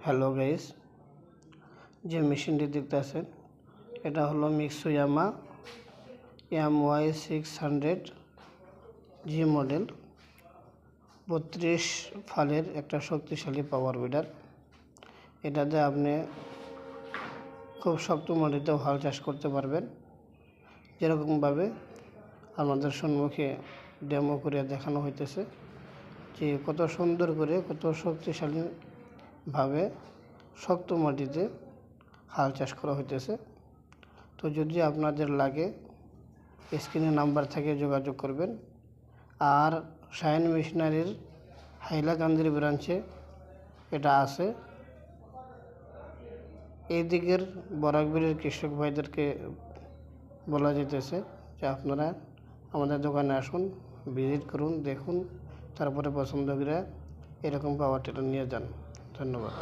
Hello guys, যে মেশিনটি দেখতেছেন এটা হলো মিৎসুয়ামা MY600G মডেল 32 ফালের একটা শক্তিশালী পাওয়ার উইডার। এটাতে আপনি খুব শক্ত মাটিতেও হাল চাষ করতে পারবেন। যেরকমভাবে আমাদের সম্মুখে ডেমো করে দেখানো হইতেছে যে কত সুন্দর করে কত শক্তিশালীভাবে শক্ত মাটিতে হাল চাষ করা হইতেছে। তো যদি আপনাদের লাগে স্ক্রিনে নাম্বার থেকে যোগাযোগ করবেন। আর শাইন মেশিনারির হাইলাকান্দির ব্রাঞ্চে এটা আছে। এই দিকের বরাকবিরের কৃষক ভাইদেরকে বলা যেতেছে যে আপনারা আমাদের দোকানে আসুন, ভিজিট করুন, দেখুন, তারপরে পছন্দ করে এরকম পাওয়ার টিলার নিয়ে যান। ধন্যবাদ।